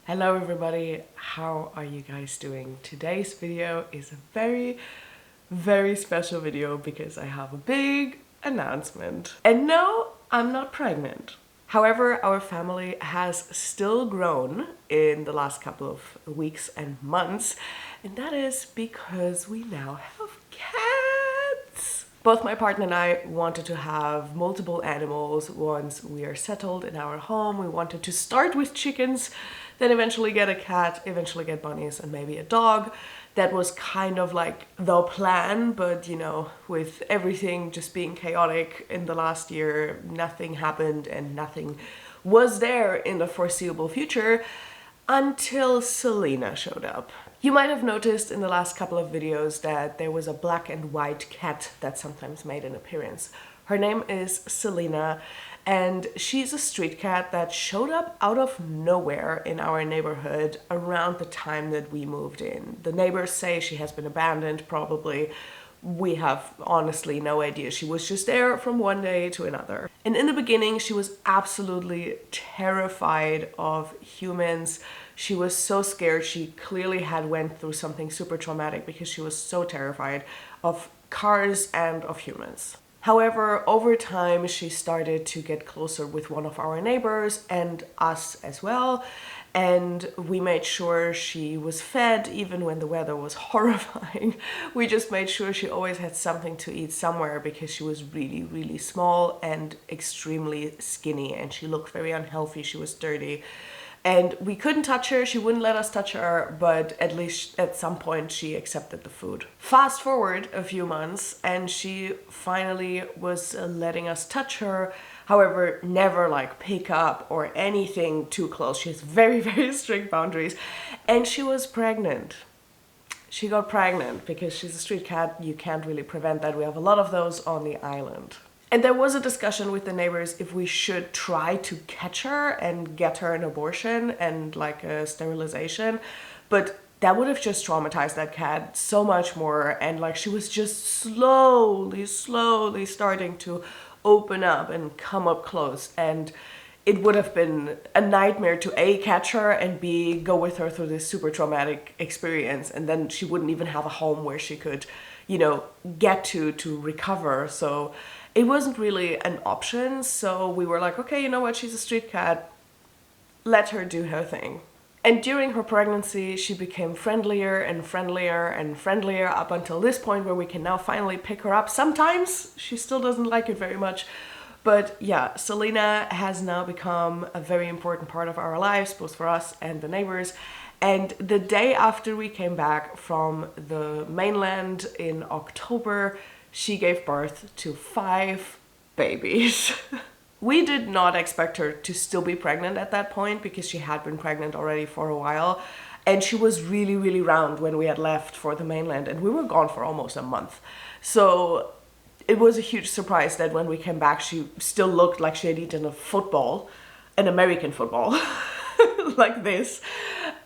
Hello everybody, how are you guys doing? Today's video is a very special video because I have a big announcement. And no, I'm not pregnant. However, our family has still grown in the last couple of weeks and months, and that is because we now have cats. Both my partner and I wanted to have multiple animals once we are settled in our home. We wanted to start with chickens, then eventually get a cat, eventually get bunnies, and maybe a dog. That was kind of like the plan, but you know, with everything just being chaotic in the last year, nothing happened and nothing was there in the foreseeable future until Selena showed up. You might have noticed in the last couple of videos that there was a black and white cat that sometimes made an appearance. Her name is Selena, and she's a street cat that showed up out of nowhere in our neighborhood around the time that we moved in. The neighbors say she has been abandoned, probably. We have honestly no idea. She was just there from one day to another. And in the beginning, she was absolutely terrified of humans. She was so scared. She clearly had went through something super traumatic because she was so terrified of cars and of humans. However, over time, she started to get closer with one of our neighbors and us as well. And we made sure she was fed even when the weather was horrifying. We just made sure she always had something to eat somewhere because she was really small and extremely skinny, and she looked very unhealthy. She was dirty. And we couldn't touch her, she wouldn't let us touch her, but at least at some point she accepted the food. Fast forward a few months and she finally was letting us touch her. However, never like pick up or anything too close. She has very strict boundaries. And she was pregnant. She got pregnant because she's a street cat. You can't really prevent that. We have a lot of those on the island. And there was a discussion with the neighbors if we should try to catch her and get her an abortion and like a sterilization, but that would have just traumatized that cat so much more. And like she was just slowly starting to open up and come up close, and it would have been a nightmare to A, catch her, and B, go with her through this super traumatic experience, and then she wouldn't even have a home where she could, you know, get to recover. So it wasn't really an option. So we were like, okay, you know what, she's a street cat, let her do her thing. And during her pregnancy, she became friendlier and friendlier up until this point where we can now finally pick her up. Sometimes she still doesn't like it very much. But yeah, Selena has now become a very important part of our lives, both for us and the neighbors. And the day after we came back from the mainland in October, she gave birth to 5 babies. We did not expect her to still be pregnant at that point because she had been pregnant already for a while. And she was really round when we had left for the mainland, and we were gone for almost a month. So it was a huge surprise that when we came back, she still looked like she had eaten a football, an American football, like this.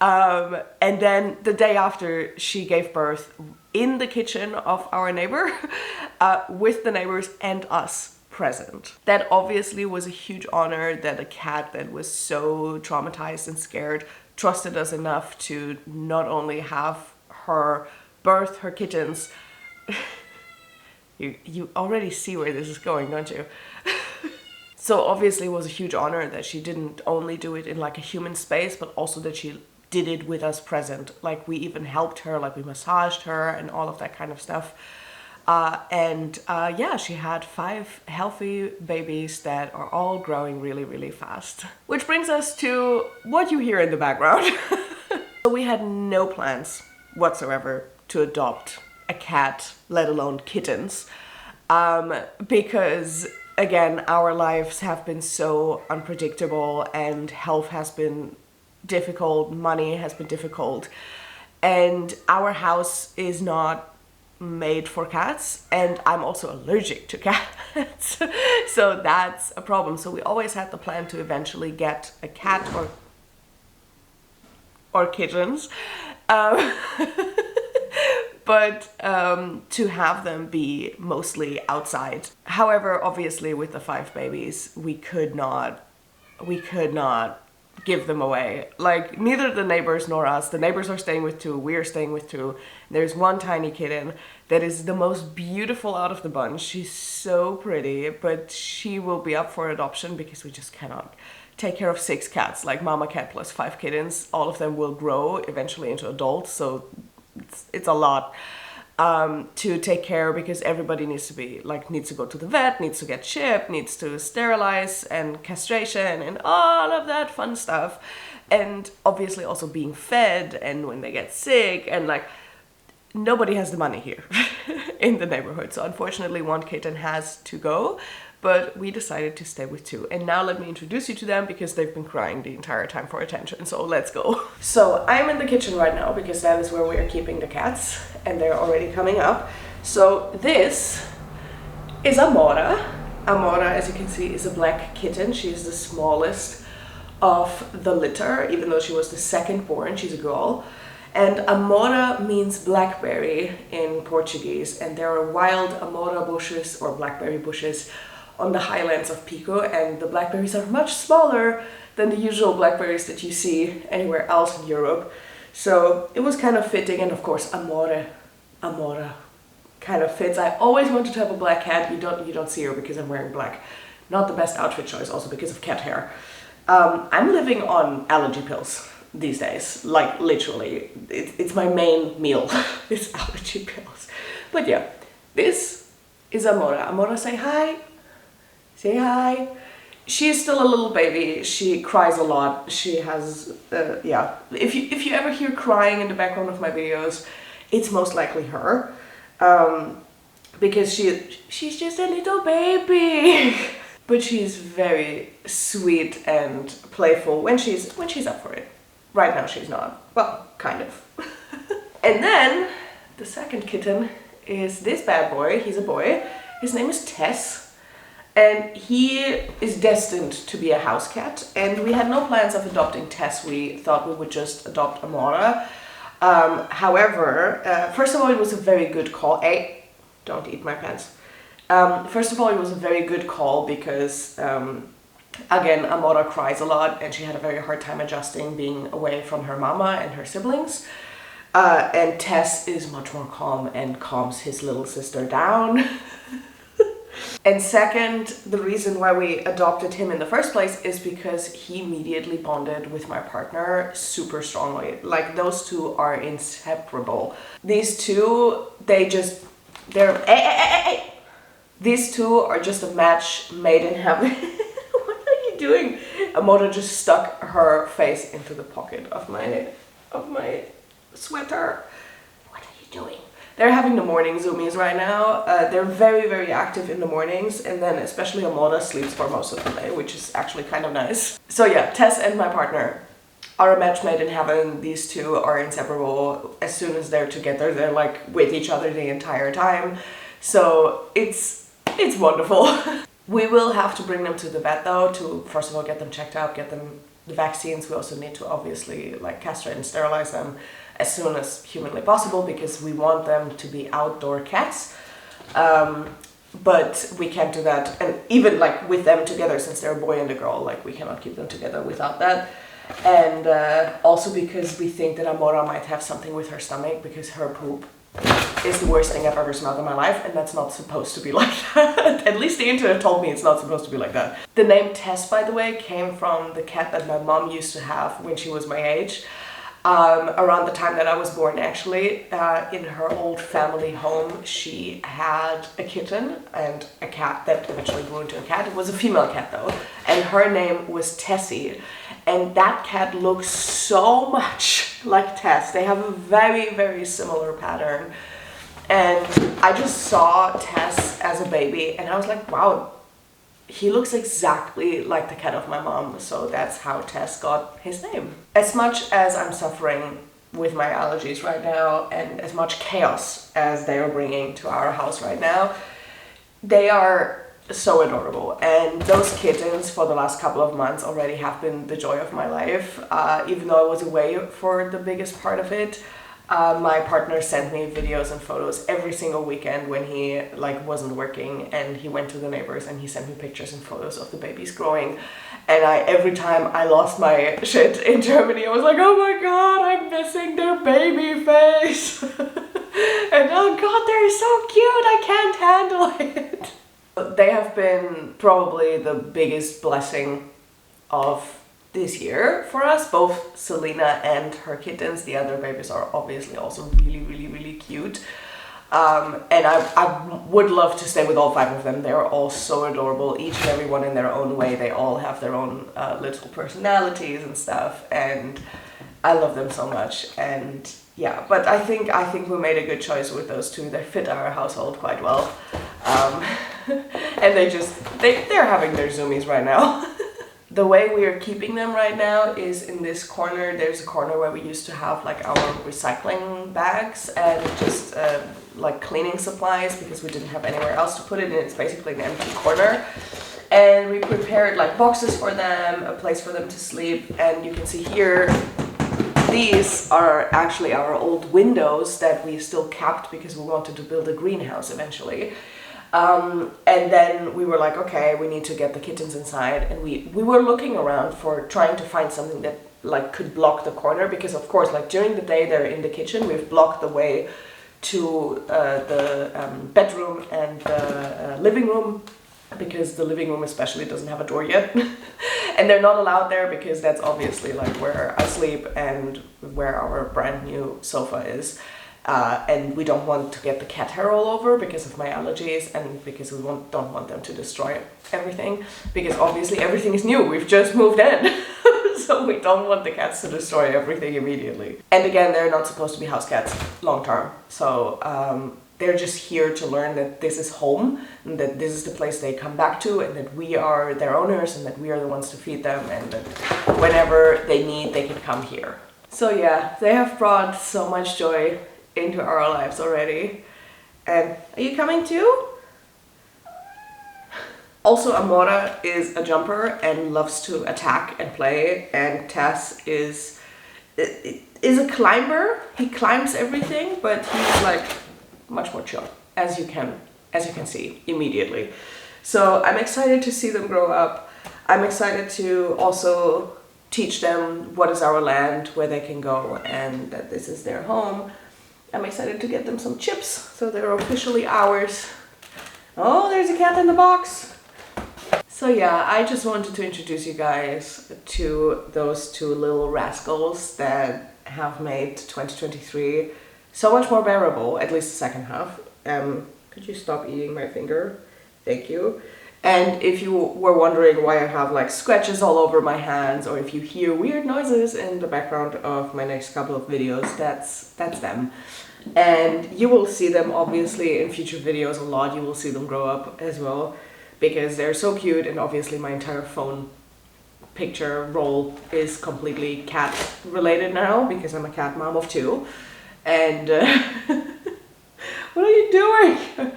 And then the day after, she gave birth in the kitchen of our neighbor, with the neighbors and us present. That obviously was a huge honor that a cat that was so traumatized and scared trusted us enough to not only have her birth her kittens. You already see where this is going, don't you? So obviously it was a huge honor that she didn't only do it in like a human space, but also that she did it with us present. Like we even helped her, like we massaged her and all of that kind of stuff. Yeah, she had 5 healthy babies that are all growing really fast. Which brings us to what you hear in the background. So we had no plans whatsoever to adopt a cat, let alone kittens, because again, our lives have been so unpredictable and health has been difficult, money has been difficult, and our house is not made for cats, and I'm also allergic to cats. So that's a problem. So we always had the plan to eventually get a cat or kittens, but to have them be mostly outside. However, obviously with the 5 babies, we could not give them away. Like, neither the neighbors nor us. The neighbors are staying with two, we're staying with two. There's one tiny kitten that is the most beautiful out of the bunch. She's so pretty, but she will be up for adoption because we just cannot take care of 6 cats, like mama cat plus 5 kittens. All of them will grow eventually into adults, so it's a lot to take care, because everybody needs to go to the vet, needs to get chipped, needs to sterilize and castration and all of that fun stuff, and obviously also being fed, and when they get sick, and like, nobody has the money here in the neighborhood. So unfortunately one kitten has to go, but we decided to stay with 2. And now let me introduce you to them, because they've been crying the entire time for attention. So let's go. So I'm in the kitchen right now because that is where we are keeping the cats, and they're already coming up. So this is Amora. Amora, as you can see, is a black kitten. She's the smallest of the litter, even though she was the second born. She's a girl. And Amora means blackberry in Portuguese, and there are wild Amora bushes or blackberry bushes on the highlands of Pico, and the blackberries are much smaller than the usual blackberries that you see anywhere else in Europe. So it was kind of fitting, and of course Amora kind of fits. I always wanted to have a black cat. You don't see her because I'm wearing black. Not the best outfit choice, also because of cat hair. I'm living on allergy pills these days, like literally. It's my main meal, it's allergy pills. But yeah, this is Amora. Amora, say hi. Say hi. She's still a little baby. She cries a lot. She has, yeah. If you ever hear crying in the background of my videos, it's most likely her, because she's just a little baby. But she's very sweet and playful when she's up for it. Right now she's not. Well, kind of. And then the second kitten is this bad boy. He's a boy. His name is Tess. And he is destined to be a house cat. And we had no plans of adopting Tess. We thought we would just adopt Amora. However, first of all, it was a very good call. Hey, don't eat my pants. First of all, it was a very good call because, again, Amora cries a lot and she had a very hard time adjusting being away from her mama and her siblings. And Tess is much more calm and calms his little sister down. And second, the reason why we adopted him in the first place is because he immediately bonded with my partner super strongly. Like, those two are inseparable. These two, These two are just a match made in heaven. What are you doing? Amora just stuck her face into the pocket of my sweater. What are you doing? They're having the morning zoomies right now. They're very, very active in the mornings, and then especially Amora sleeps for most of the day, which is actually kind of nice. So yeah, Tess and my partner are a match made in heaven. These two are inseparable. As soon as they're together, they're like with each other the entire time. So it's wonderful. We will have to bring them to the vet though, to first of all get them checked out, get them the vaccines. We also need to obviously like castrate and sterilize them as soon as humanly possible, because we want them to be outdoor cats. But we can't do that, and even like with them together, since they're a boy and a girl, like we cannot keep them together without that. And also because we think that Amora might have something with her stomach, because her poop is the worst thing I've ever smelled in my life, and that's not supposed to be like that. At least the internet told me it's not supposed to be like that. The name Tess, by the way, came from the cat that my mom used to have when she was my age. Around the time that I was born, actually, in her old family home, she had a kitten and a cat that eventually grew into a cat. It was a female cat though, and her name was Tessie. And that cat looks so much like Tess. They have a very, very similar pattern. And I just saw Tess as a baby and I was like, wow, he looks exactly like the cat of my mom. So that's how Tess got his name. As much as I'm suffering with my allergies right now, and as much chaos as they are bringing to our house right now, they are so adorable. And those kittens for the last couple of months already have been the joy of my life. Even though I was away for the biggest part of it, My partner sent me videos and photos every single weekend when he like wasn't working, and he went to the neighbors and he sent me pictures and photos of the babies growing. And every time I lost my shit in Germany, I was like, oh my god, I'm missing their baby face. And oh god, they're so cute, I can't handle it. They have been probably the biggest blessing of this year for us, both Selena and her kittens. The other babies are obviously also really cute. And I would love to stay with all 5 of them. They're all so adorable, each and every one in their own way. They all have their own little personalities and stuff, and I love them so much. And yeah, but I think we made a good choice with those 2. They fit our household quite well. And they're having their zoomies right now. The way we are keeping them right now is in this corner. There's a corner where we used to have like our recycling bags and just like cleaning supplies, because we didn't have anywhere else to put it, and it's basically an empty corner. And we prepared like boxes for them, a place for them to sleep, and you can see here, these are actually our old windows that we still kept because we wanted to build a greenhouse eventually. And then we were like, okay, we need to get the kittens inside, and we were looking around for trying to find something that like could block the corner, because of course like during the day they're in the kitchen, we've blocked the way to the bedroom and the living room, because the living room especially doesn't have a door yet. And they're not allowed there because that's obviously like where I sleep and where our brand new sofa is. And we don't want to get the cat hair all over because of my allergies, and because we don't want them to destroy everything, because obviously everything is new, we've just moved in. So we don't want the cats to destroy everything immediately. And again, they're not supposed to be house cats long term, so they're just here to learn that this is home, and that this is the place they come back to, and that we are their owners, and that we are the ones to feed them, and that whenever they need, they can come here. So yeah, they have brought so much joy into our lives already. And are you coming too? Also, Amora is a jumper and loves to attack and play, and Tess is a climber. He climbs everything, but he's like much more chill, as you can see immediately. So I'm excited to see them grow up. I'm excited to also teach them what is our land, where they can go, and that this is their home. I'm excited to get them some chips, so they're officially ours. Oh, there's a cat in the box. So yeah, I just wanted to introduce you guys to those 2 little rascals that have made 2023 so much more bearable, at least the second half. Could you stop eating my finger? Thank you. And if you were wondering why I have like scratches all over my hands, or if you hear weird noises in the background of my next couple of videos, that's them. And you will see them obviously in future videos a lot. You will see them grow up as well, because they're so cute, and obviously my entire phone picture roll is completely cat related now, because I'm a cat mom of 2. And what are you doing?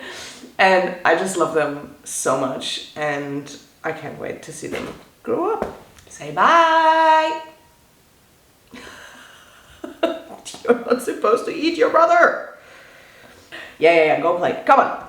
And I just love them so much, and I can't wait to see them grow up. Say bye! You're not supposed to eat your brother! Yeah, go play. Come on!